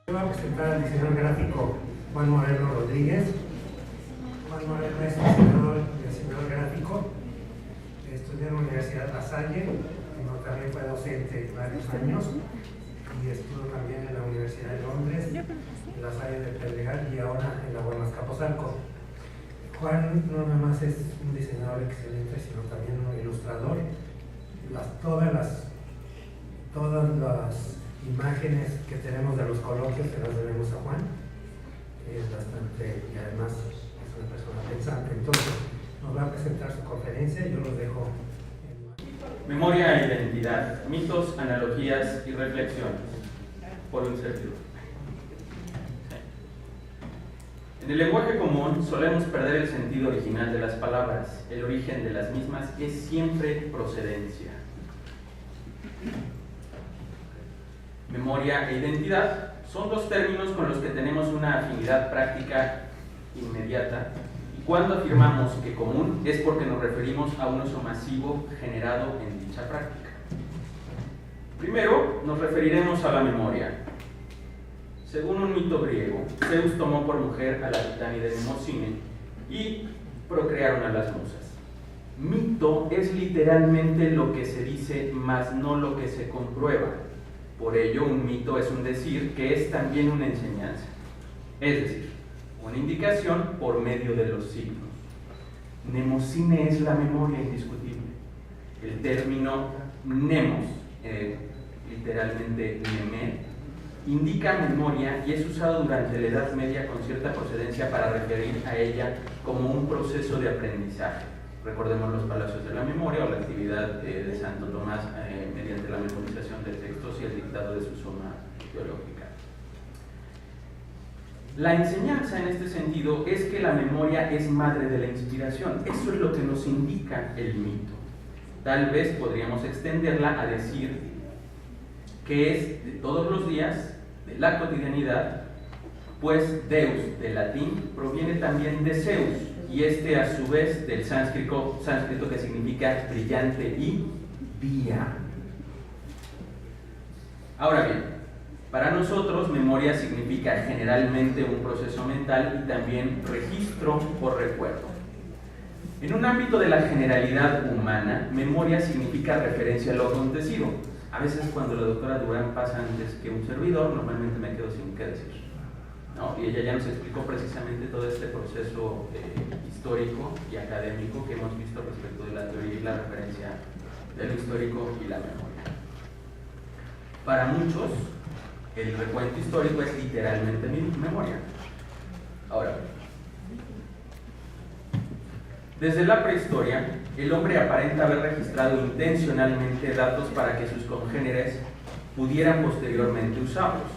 Voy a presentar al diseñador gráfico Juan Moreno Rodríguez. Juan Moreno es diseñador gráfico. Estudió en la Universidad La Salle, también fue docente varios años y estuvo también en la Universidad de Londres, en La Salle de Pedregal y ahora en la UAM Azcapotzalco. Juan no nada más es un diseñador excelente, sino también un ilustrador. Todas las imágenes que tenemos de los coloquios se las debemos a Juan. Es bastante, y además es una persona pensante. Entonces nos va a presentar su conferencia y yo los dejo. Memoria e identidad, mitos, analogías y reflexiones, por un servidor. En el lenguaje común solemos perder el sentido original de las palabras. El origen de las mismas es siempre procedencia. Memoria e identidad son dos términos con los que tenemos una afinidad práctica inmediata, y cuando afirmamos que común es porque nos referimos a un uso masivo generado en dicha práctica. Primero nos referiremos a la memoria. Según un mito griego, Zeus tomó por mujer a la titánide Mnemosine y procrearon a las musas. Mito es literalmente lo que se dice, mas no lo que se comprueba. Por ello, un mito es un decir que es también una enseñanza, es decir, una indicación por medio de los signos. Mnemosine es la memoria indiscutible. El término mnemos, literalmente mnemer, indica memoria y es usado durante la Edad Media con cierta procedencia para referir a ella como un proceso de aprendizaje. Recordemos los palacios de la memoria o la actividad de Santo Tomás mediante la memorización de textos y el dictado de su suma teológica. La enseñanza en este sentido es que la memoria es madre de la inspiración. Eso es lo que nos indica el mito. Tal vez podríamos extenderla a decir que es de todos los días, de la cotidianidad, pues Deus, del latín, proviene también de Zeus, y a su vez del sánscrito que significa brillante y día. Ahora bien, para nosotros memoria significa generalmente un proceso mental y también registro o recuerdo. En un ámbito de la generalidad humana, memoria significa referencia a lo acontecido. A veces cuando la doctora Durán pasa antes que un servidor, normalmente me quedo sin qué decir, ¿no? Y ella ya nos explicó precisamente todo este proceso histórico y académico que hemos visto respecto de la teoría y la referencia de lo histórico y la memoria. Para muchos, el recuento histórico es literalmente memoria. Ahora, desde la prehistoria, el hombre aparenta haber registrado intencionalmente datos para que sus congéneres pudieran posteriormente usarlos.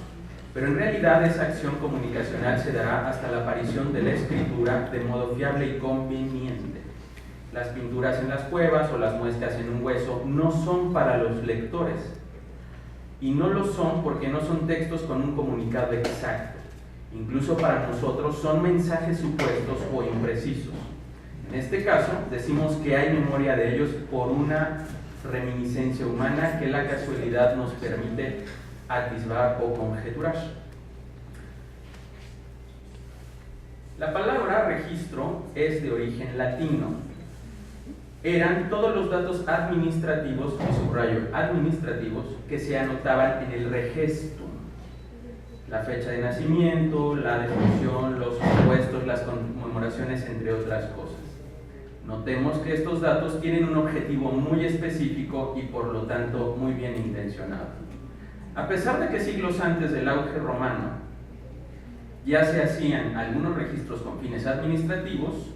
Pero en realidad esa acción comunicacional se dará hasta la aparición de la escritura de modo fiable y conveniente. Las pinturas en las cuevas o las muestras en un hueso no son para los lectores. Y no lo son porque no son textos con un comunicado exacto. Incluso para nosotros son mensajes supuestos o imprecisos. En este caso, decimos que hay memoria de ellos por una reminiscencia humana que la casualidad nos permite atisbar o conjeturar. La palabra registro es de origen latino. Eran todos los datos administrativos, y subrayo administrativos, que se anotaban en el regestum. La fecha de nacimiento, la defunción, los impuestos, las conmemoraciones, entre otras cosas. Notemos que estos datos tienen un objetivo muy específico y por lo tanto muy bien intencionado. A pesar de que siglos antes del auge romano ya se hacían algunos registros con fines administrativos,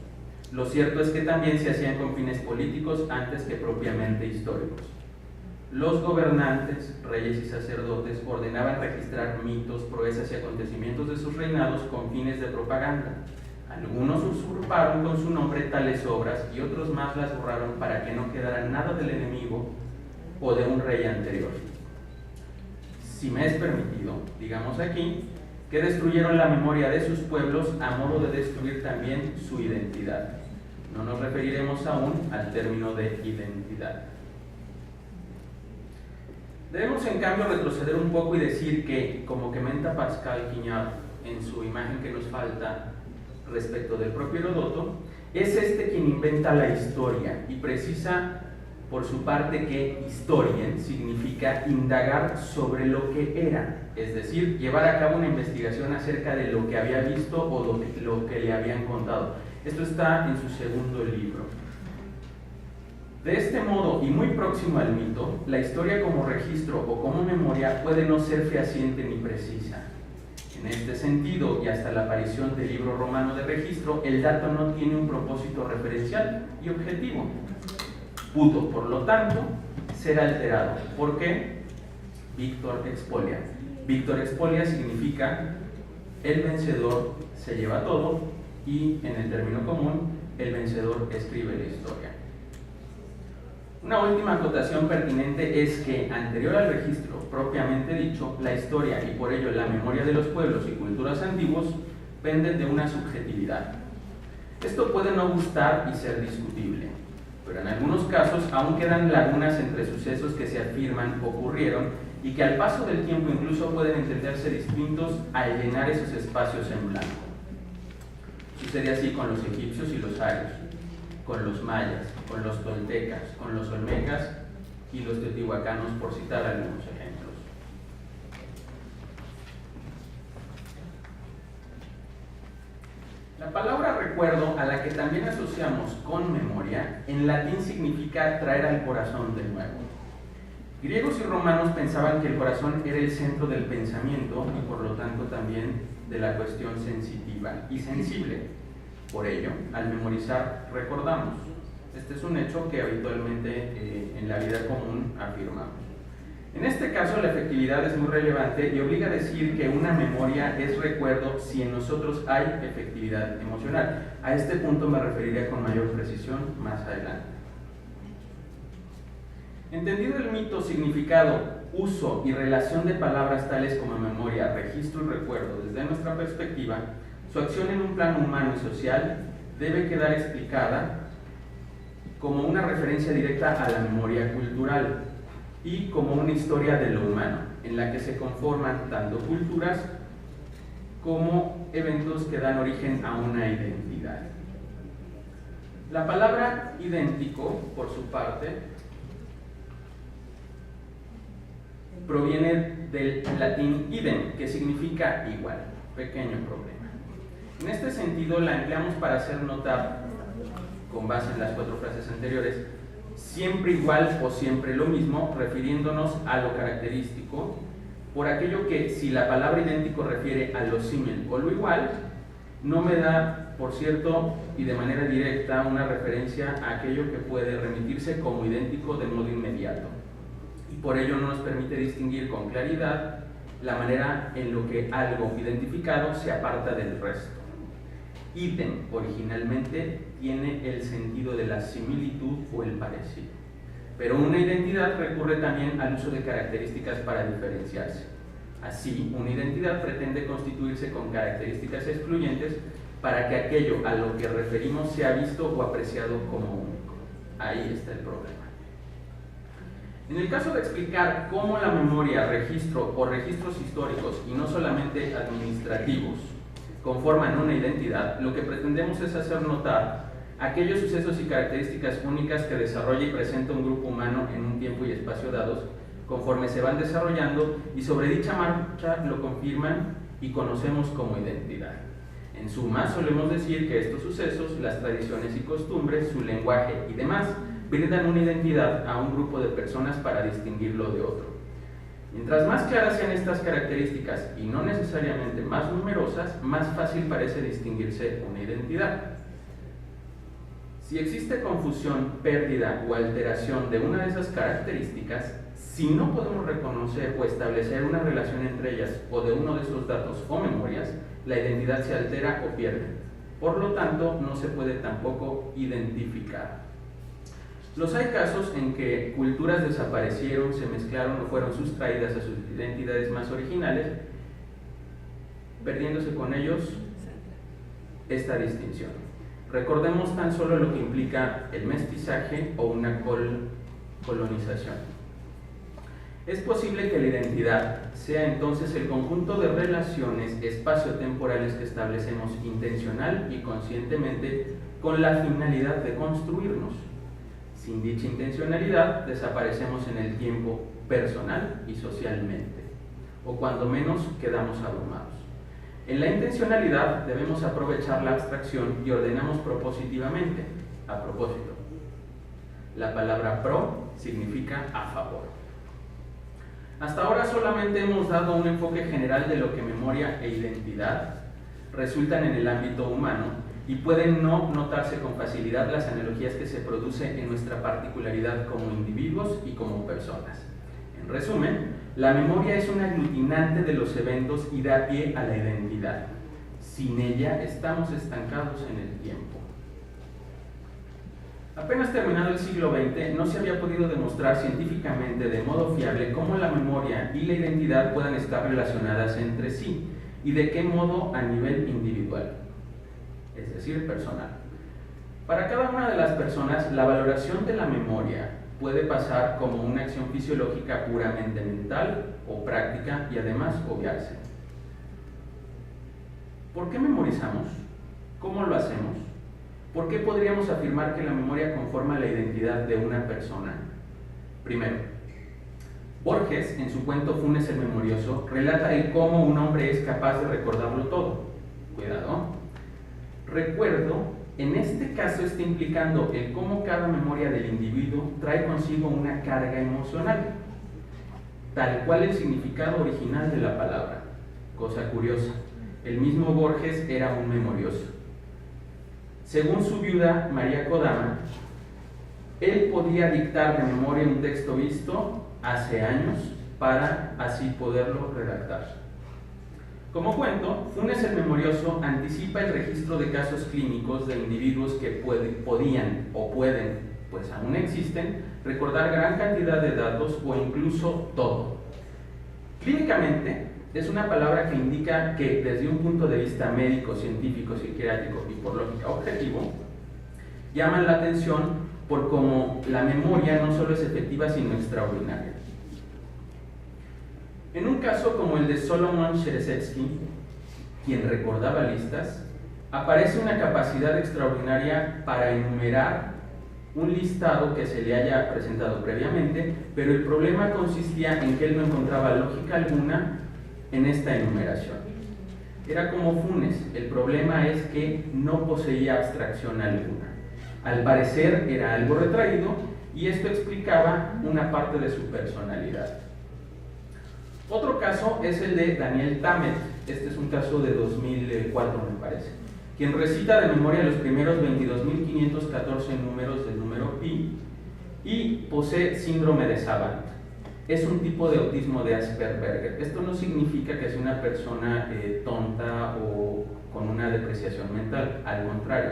lo cierto es que también se hacían con fines políticos antes que propiamente históricos. Los gobernantes, reyes y sacerdotes ordenaban registrar mitos, proezas y acontecimientos de sus reinados con fines de propaganda. Algunos usurparon con su nombre tales obras y otros más las borraron para que no quedara nada del enemigo o de un rey anterior. Si me es permitido, digamos aquí, que destruyeron la memoria de sus pueblos a modo de destruir también su identidad. No nos referiremos aún al término de identidad. Debemos en cambio retroceder un poco y decir que, como comenta Pascal Quignard en su imagen que nos falta respecto del propio Heródoto, es este quien inventa la historia y precisa por su parte que historien significa indagar sobre lo que era, es decir, llevar a cabo una investigación acerca de lo que había visto o lo que le habían contado. Esto está en su segundo libro. De este modo, y muy próximo al mito, la historia como registro o como memoria puede no ser fehaciente ni precisa. En este sentido, y hasta la aparición del libro romano de registro, el dato no tiene un propósito referencial y objetivo. Pudo, por lo tanto, ser alterado. ¿Por qué? Victor expolia. Victor expolia significa el vencedor se lleva todo y, en el término común, el vencedor escribe la historia. Una última acotación pertinente es que, anterior al registro propiamente dicho, la historia y por ello la memoria de los pueblos y culturas antiguos penden de una subjetividad. Esto puede no gustar y ser discutible, pero en algunos casos aún quedan lagunas entre sucesos que se afirman ocurrieron y que al paso del tiempo incluso pueden entenderse distintos al llenar esos espacios en blanco. Sucede así con los egipcios y los arios, con los mayas, con los toltecas, con los olmecas y los teotihuacanos, por citar algunos ejemplos. La palabra recuerdo, a la que también asociamos con memoria, en latín significa traer al corazón de nuevo. Griegos y romanos pensaban que el corazón era el centro del pensamiento y por lo tanto también de la cuestión sensitiva y sensible. Por ello, al memorizar, recordamos. Este es un hecho que habitualmente en la vida común afirmamos. En este caso, la efectividad es muy relevante y obliga a decir que una memoria es recuerdo si en nosotros hay efectividad emocional. A este punto me referiré con mayor precisión más adelante. Entendido el mito, significado, uso y relación de palabras tales como memoria, registro y recuerdo desde nuestra perspectiva, su acción en un plano humano y social debe quedar explicada como una referencia directa a la memoria cultural y como una historia de lo humano, en la que se conforman tanto culturas como eventos que dan origen a una identidad. La palabra idéntico, por su parte, proviene del latín idem, que significa igual, pequeño problema. En este sentido, la empleamos para hacer notar, con base en las 4 frases anteriores, siempre igual o siempre lo mismo, refiriéndonos a lo característico, por aquello que, si la palabra idéntico refiere a lo símil o lo igual, no me da, por cierto, y de manera directa, una referencia a aquello que puede remitirse como idéntico de modo inmediato. Y por ello no nos permite distinguir con claridad la manera en lo que algo identificado se aparta del resto. Idem, originalmente, tiene el sentido de la similitud o el parecido. Pero una identidad recurre también al uso de características para diferenciarse. Así, una identidad pretende constituirse con características excluyentes para que aquello a lo que referimos sea visto o apreciado como único. Ahí está el problema. En el caso de explicar cómo la memoria, registro o registros históricos, y no solamente administrativos, conforman una identidad, lo que pretendemos es hacer notar aquellos sucesos y características únicas que desarrolla y presenta un grupo humano en un tiempo y espacio dados, conforme se van desarrollando y sobre dicha marcha lo confirman y conocemos como identidad. En suma, solemos decir que estos sucesos, las tradiciones y costumbres, su lenguaje y demás, brindan una identidad a un grupo de personas para distinguirlo de otro. Mientras más claras sean estas características y no necesariamente más numerosas, más fácil parece distinguirse una identidad. Si existe confusión, pérdida o alteración de una de esas características, si no podemos reconocer o establecer una relación entre ellas o de uno de esos datos o memorias, la identidad se altera o pierde. Por lo tanto, no se puede tampoco identificar. Hay casos en que culturas desaparecieron, se mezclaron o fueron sustraídas a sus identidades más originales, perdiéndose con ellos esta distinción. Recordemos tan solo lo que implica el mestizaje o una colonización. Es posible que la identidad sea entonces el conjunto de relaciones espaciotemporales que establecemos intencional y conscientemente con la finalidad de construirnos. Sin dicha intencionalidad, desaparecemos en el tiempo personal y socialmente, o cuando menos quedamos abrumados. En la intencionalidad debemos aprovechar la abstracción y ordenamos propositivamente, a propósito. La palabra pro significa a favor. Hasta ahora solamente hemos dado un enfoque general de lo que memoria e identidad resultan en el ámbito humano y pueden no notarse con facilidad las analogías que se producen en nuestra particularidad como individuos y como personas. En resumen, la memoria es un aglutinante de los eventos y da pie a la identidad. Sin ella estamos estancados en el tiempo. Apenas terminado el siglo XX, no se había podido demostrar científicamente de modo fiable cómo la memoria y la identidad puedan estar relacionadas entre sí y de qué modo a nivel individual, es decir, personal. Para cada una de las personas, la valoración de la memoria puede pasar como una acción fisiológica puramente mental o práctica y además obviarse. ¿Por qué memorizamos? ¿Cómo lo hacemos? ¿Por qué podríamos afirmar que la memoria conforma la identidad de una persona? Primero, Borges, en su cuento Funes el Memorioso, relata el cómo un hombre es capaz de recordarlo todo. Cuidado. Recuerdo, en este caso está implicando el cómo cada memoria del individuo trae consigo una carga emocional, tal cual el significado original de la palabra. Cosa curiosa, el mismo Borges era un memorioso. Según su viuda, María Kodama, él podía dictar de memoria un texto visto hace años para así poderlo redactar. Como cuento, Funes el Memorioso anticipa el registro de casos clínicos de individuos que podían o pueden, pues aún existen, recordar gran cantidad de datos o incluso todo. Clínicamente, es una palabra que indica que desde un punto de vista médico, científico, psiquiátrico y por lógica objetivo, llaman la atención por cómo la memoria no solo es efectiva sino extraordinaria. En un caso como el de Solomon Sherezetsky, quien recordaba listas, aparece una capacidad extraordinaria para enumerar un listado que se le haya presentado previamente, pero el problema consistía en que él no encontraba lógica alguna en esta enumeración. Era como Funes, el problema es que no poseía abstracción alguna. Al parecer era algo retraído y esto explicaba una parte de su personalidad. Otro caso es el de Daniel Tammet. Este es un caso de 2004, me parece, quien recita de memoria los primeros 22.514 números del número pi y posee síndrome de Savant. Es un tipo de autismo de Asperger. Esto no significa que sea una persona tonta o con una depreciación mental, al contrario,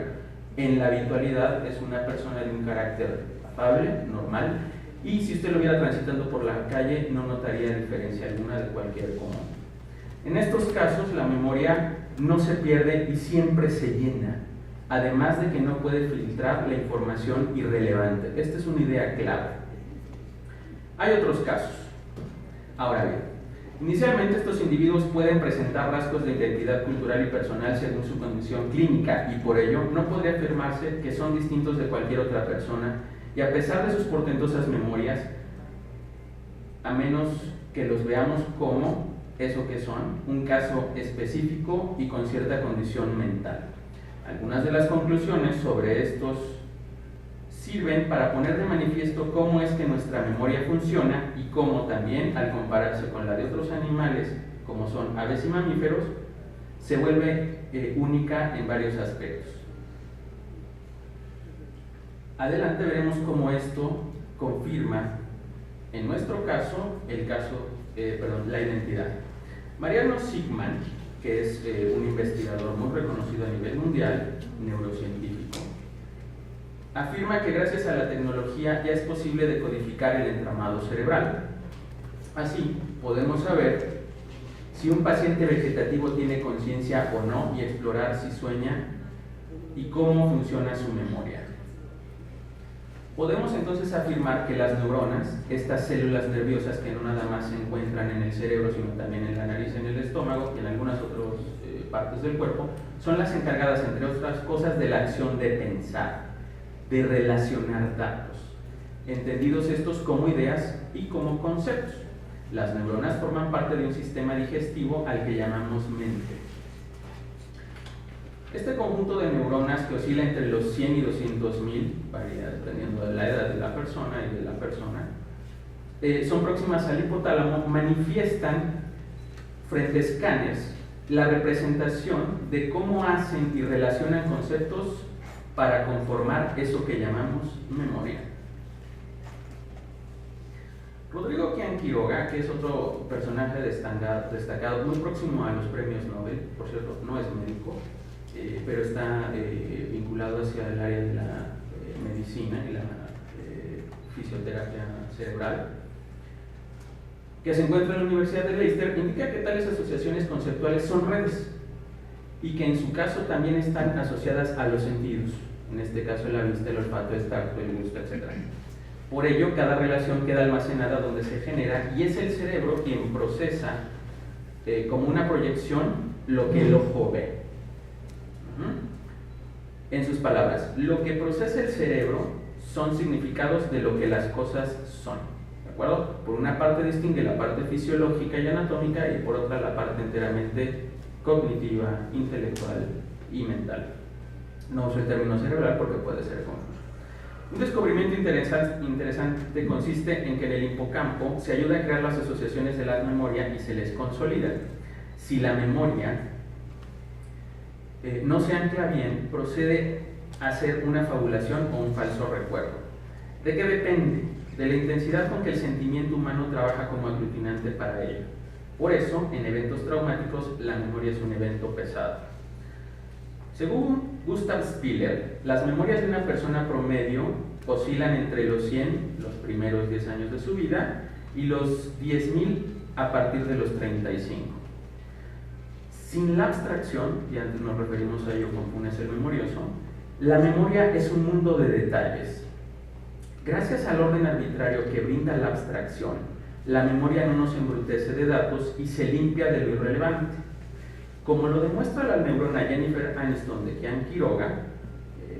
en la habitualidad es una persona de un carácter afable, normal, y si usted lo viera transitando por la calle no notaría diferencia alguna de cualquier común. En estos casos la memoria no se pierde y siempre se llena, además de que no puede filtrar la información irrelevante. Esta es una idea clave. Hay otros casos. Ahora bien, inicialmente estos individuos pueden presentar rasgos de identidad cultural y personal según su condición clínica y por ello no podría afirmarse que son distintos de cualquier otra persona y a pesar de sus portentosas memorias, a menos que los veamos como eso que son, un caso específico y con cierta condición mental. Algunas de las conclusiones sobre estos sirven para poner de manifiesto cómo es que nuestra memoria funciona y cómo también, al compararse con la de otros animales, como son aves y mamíferos, se vuelve única en varios aspectos. Adelante veremos cómo esto confirma, en nuestro caso, la identidad. Mariano Sigman, que es un investigador muy reconocido a nivel mundial, neurocientífico, afirma que gracias a la tecnología ya es posible decodificar el entramado cerebral. Así, podemos saber si un paciente vegetativo tiene conciencia o no y explorar si sueña y cómo funciona su memoria. Podemos entonces afirmar que las neuronas, estas células nerviosas que no nada más se encuentran en el cerebro, sino también en la nariz, en el estómago y en algunas otras partes del cuerpo, son las encargadas, entre otras cosas, de la acción de pensar, de relacionar datos, entendidos estos como ideas y como conceptos. Las neuronas forman parte de un sistema digestivo al que llamamos mente. Este conjunto de neuronas, que oscila entre los 100 y 200.000, varía dependiendo de la edad de la persona y de la persona, son próximas al hipotálamo, manifiestan frente a escáneres la representación de cómo hacen y relacionan conceptos para conformar eso que llamamos memoria. Rodrigo Quian Quiroga, que es otro personaje destacado, muy próximo a los premios Nobel, por cierto, no es médico, pero está vinculado hacia el área de la medicina y la fisioterapia cerebral, que se encuentra en la Universidad de Leicester, indica que tales asociaciones conceptuales son redes y que en su caso también están asociadas a los sentidos, en este caso la vista, el olfato, el tacto, el gusto, etc. Por ello, cada relación queda almacenada donde se genera y es el cerebro quien procesa como una proyección lo que el ojo ve. En sus palabras, lo que procesa el cerebro son significados de lo que las cosas son, ¿de acuerdo? Por una parte distingue la parte fisiológica y anatómica y por otra la parte enteramente cognitiva, intelectual y mental. No uso el término cerebral porque puede ser confuso. Un descubrimiento interesante consiste en que en el hipocampo se ayuda a crear las asociaciones de la memoria y se les consolida. Si la memoria no se ancla bien, procede a hacer una fabulación o un falso recuerdo. ¿De qué depende? De la intensidad con que el sentimiento humano trabaja como aglutinante para ello. Por eso, en eventos traumáticos, la memoria es un evento pesado. Según Gustav Spiller, las memorias de una persona promedio oscilan entre los 100, los primeros 10 años de su vida, y los 10.000 a partir de los 35. Sin la abstracción, y antes nos referimos a ello con Funes el Memorioso, la memoria es un mundo de detalles. Gracias al orden arbitrario que brinda la abstracción, la memoria no nos embrutece de datos y se limpia de lo irrelevante. Como lo demuestra la neurona Jennifer Aniston de Quian Quiroga,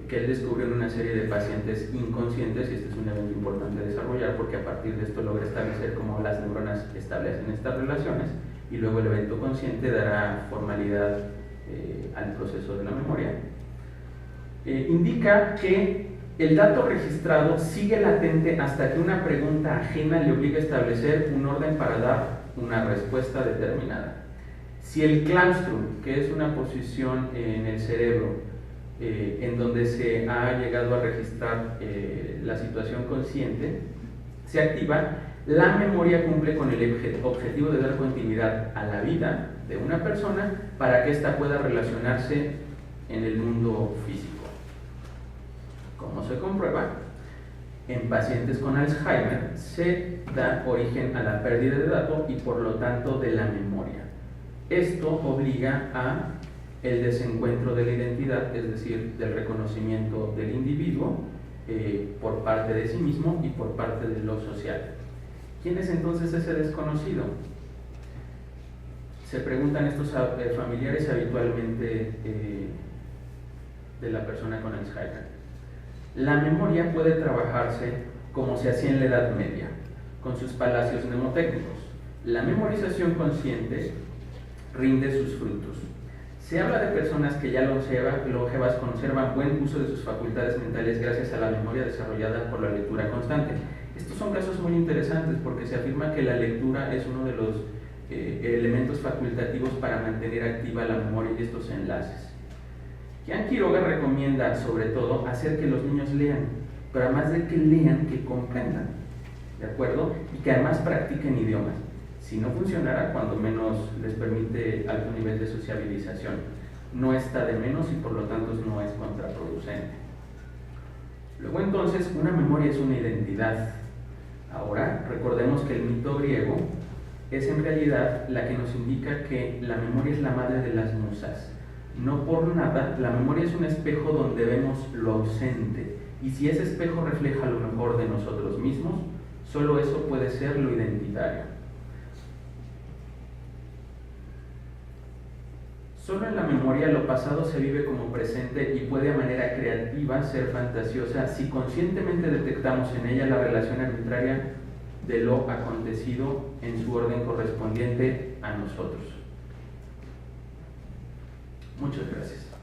que él descubrió en una serie de pacientes inconscientes, y este es un evento importante de desarrollar porque a partir de esto logra establecer cómo las neuronas establecen estas relaciones, y luego el evento consciente dará formalidad al proceso de la memoria. Indica que el dato registrado sigue latente hasta que una pregunta ajena le obliga a establecer un orden para dar una respuesta determinada. Si el claustrum, que es una posición en el cerebro en donde se ha llegado a registrar la situación consciente, se activa, la memoria cumple con el objetivo de dar continuidad a la vida de una persona para que ésta pueda relacionarse en el mundo físico. ¿Cómo se comprueba? En pacientes con Alzheimer se da origen a la pérdida de datos y por lo tanto de la memoria. Esto obliga a el desencuentro de la identidad, es decir, del reconocimiento del individuo por parte de sí mismo y por parte de lo social. ¿Quién es entonces ese desconocido? Se preguntan estos familiares habitualmente de la persona con Alzheimer. La memoria puede trabajarse como se hacía en la Edad Media, con sus palacios mnemotécnicos. La memorización consciente rinde sus frutos. Se habla de personas que ya longevas conservan buen uso de sus facultades mentales gracias a la memoria desarrollada por la lectura constante. Estos son casos muy interesantes porque se afirma que la lectura es uno de los elementos facultativos para mantener activa la memoria y estos enlaces. Quian Quiroga recomienda sobre todo hacer que los niños lean, pero además de que lean, que comprendan, ¿de acuerdo? Y que además practiquen idiomas. Si no funcionara, cuando menos les permite algún nivel de sociabilización. No está de menos y por lo tanto no es contraproducente. Luego entonces, una memoria es una identidad. Ahora, recordemos que el mito griego es en realidad la que nos indica que la memoria es la madre de las musas. No por nada, la memoria es un espejo donde vemos lo ausente y si ese espejo refleja lo mejor de nosotros mismos, solo eso puede ser lo identitario. Solo en la memoria lo pasado se vive como presente y puede a manera creativa ser fantasiosa si conscientemente detectamos en ella la relación arbitraria de lo acontecido en su orden correspondiente a nosotros. Muchas gracias.